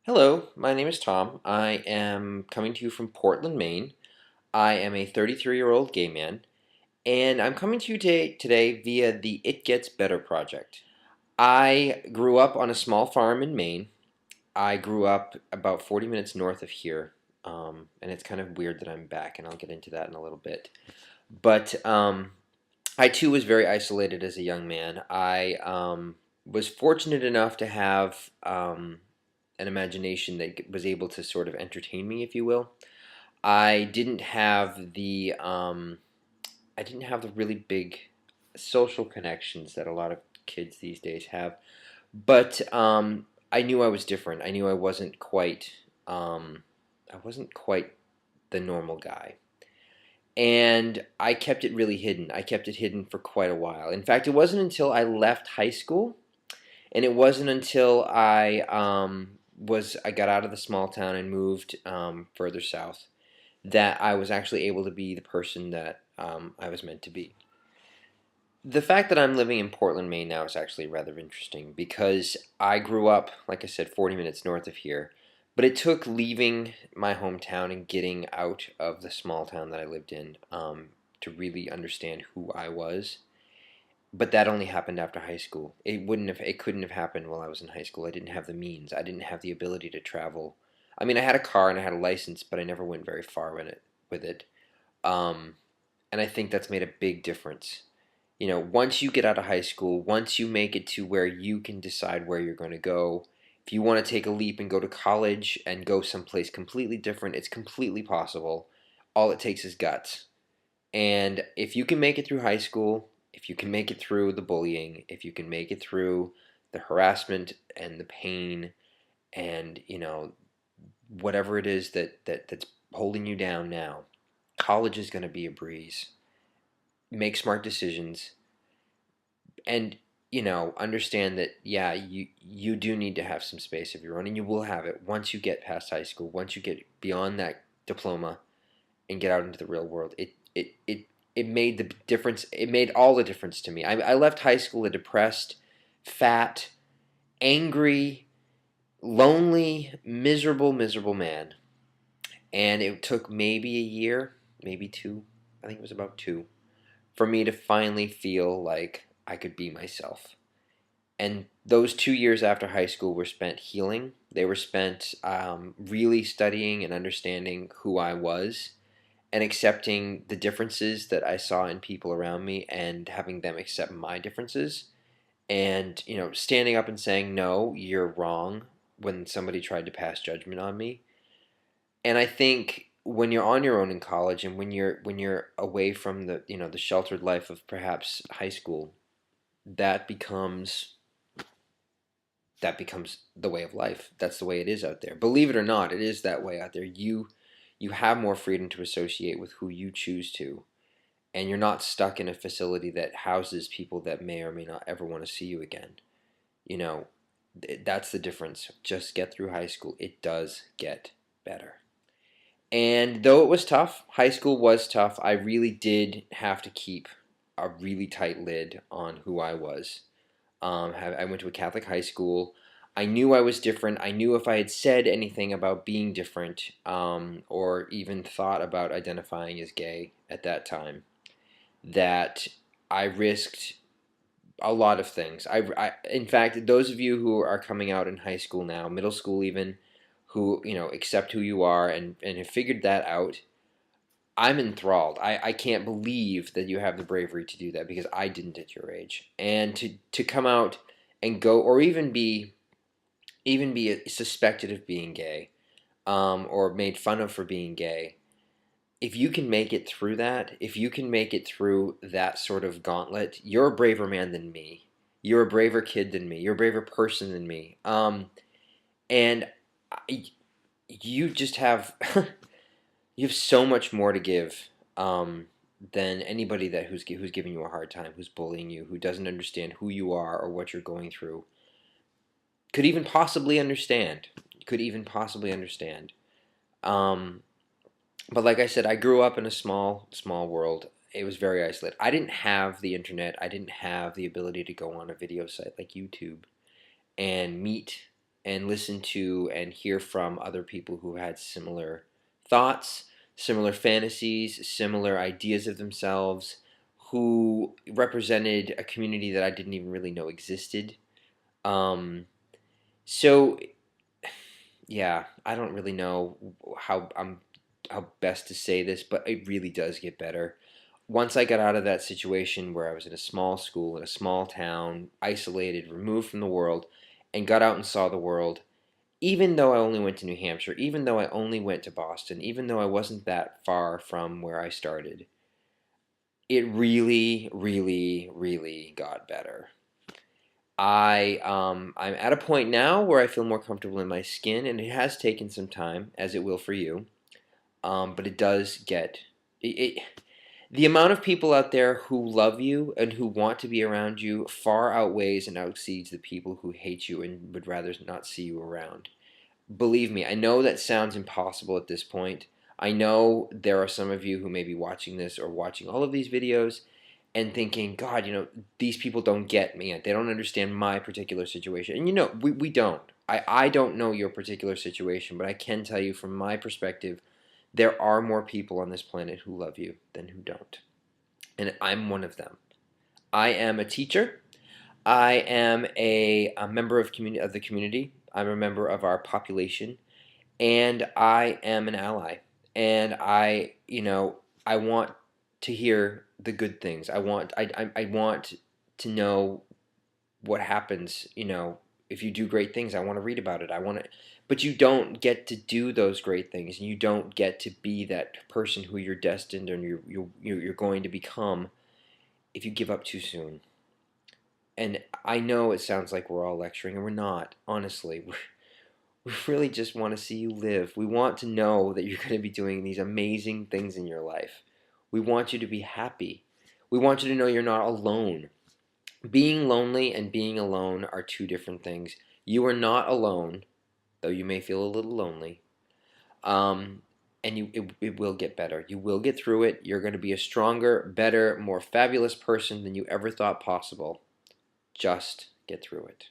Hello, my name is Tom. I am coming to you from Portland, Maine. I am a 33-year-old gay man, and I'm coming to you today via the It Gets Better project. I grew up on a small farm in Maine. I grew up about 40 minutes north of here, and it's kind of weird that I'm back, and I'll get into that in a little bit. But I too was very isolated as a young man. I was fortunate enough to have an imagination that was able to sort of entertain me, if you will. I didn't have the really big social connections that a lot of kids these days have, but I knew I was different. I knew I wasn't quite the normal guy, and I kept it really hidden. I kept it hidden for quite a while. In fact, it wasn't until I left high school, and it wasn't until I got out of the small town and moved further south that I was actually able to be the person that I was meant to be. The fact that I'm living in Portland, Maine now is actually rather interesting because I grew up, like I said, 40 minutes north of here. But it took leaving my hometown and getting out of the small town that I lived in to really understand who I was. But that only happened after high school. It couldn't have happened while I was in high school. I didn't have the means. I didn't have the ability to travel. I mean, I had a car and I had a license, but I never went very far with it. Um, and I think that's made a big difference. You know, once you get out of high school, once you make it to where you can decide where you're going to go, if you want to take a leap and go to college and go someplace completely different, it's completely possible. All it takes is guts. And if you can make it through high school, if you can make it through the bullying, if you can make it through the harassment and the pain and, whatever it is that's holding you down now, college is going to be a breeze. Make smart decisions and understand that yeah, you do need to have some space of your own, and you will have it once you get past high school, once you get beyond that diploma and get out into the real world. It made the difference. It made all the difference to me. I left high school a depressed, fat, angry, lonely, miserable man. And it took maybe a year, maybe two, I think it was about two, for me to finally feel like I could be myself. And those 2 years after high school were spent healing. They were spent really studying and understanding who I was and accepting the differences that I saw in people around me and having them accept my differences and standing up and saying no, you're wrong when somebody tried to pass judgment on me. And I think when you're on your own in college and when you're away from the sheltered life of perhaps high school, that becomes that becomes the way of life. That's the way it is out there. Believe it or not, it is that way out there. You have more freedom to associate with who you choose to, and you're not stuck in a facility that houses people that may or may not ever want to see you again. You know, that's the difference. Just get through high school. It does get better. And though it was tough, high school was tough, I really did have to keep a really tight lid on who I was. I went to a Catholic high school. I knew I was different. I knew if I had said anything about being different, or even thought about identifying as gay at that time, that I risked a lot of things. In fact, those of you who are coming out in high school now, middle school even, who accept who you are and have figured that out, I'm enthralled. I can't believe that you have the bravery to do that because I didn't at your age. And to come out and go, or even be suspected of being gay, or made fun of for being gay. If you can make it through that, if you can make it through that sort of gauntlet, you're a braver man than me. You're a braver kid than me. You're a braver person than me. And I, you just have you have so much more to give than anybody who's giving you a hard time, who's bullying you, who doesn't understand who you are or what you're going through, could even possibly understand. Could even possibly understand. Um, but like I said, I grew up in a small world. It was very isolated. I didn't have the internet. I didn't have the ability to go on a video site like YouTube and meet and listen to and hear from other people who had similar thoughts, similar fantasies, similar ideas of themselves, who represented a community that I didn't even really know existed. Um, so yeah, I don't really know how best to say this, but it really does get better. Once I got out of that situation where I was in a small school in a small town, isolated, removed from the world, and got out and saw the world, even though I only went to New Hampshire, even though I only went to Boston, even though I wasn't that far from where I started, it really, really, really got better. I'm at a point now where I feel more comfortable in my skin, and it has taken some time, as it will for you. But it does get it, the amount of people out there who love you and who want to be around you far outweighs and exceeds the people who hate you and would rather not see you around. Believe me, I know that sounds impossible at this point. I know there are some of you who may be watching this or watching all of these videos and thinking, God, these people don't get me. They don't understand my particular situation. And we don't. I don't know your particular situation, but I can tell you from my perspective, there are more people on this planet who love you than who don't. And I'm one of them. I am a teacher. I am a member of the community. I'm a member of our population, and I am an ally. And I want to hear the good things. I want to know what happens. If you do great things, I want to read about it. I want to, but you don't get to do those great things, and you don't get to be that person who you're destined and you're going to become if you give up too soon. And I know it sounds like we're all lecturing, and we're not. Honestly, we really just want to see you live. We want to know that you're going to be doing these amazing things in your life. We want you to be happy. We want you to know you're not alone. Being lonely and being alone are two different things. You are not alone, though you may feel a little lonely. Um, and it will get better. You will get through it. You're going to be a stronger, better, more fabulous person than you ever thought possible. Just get through it.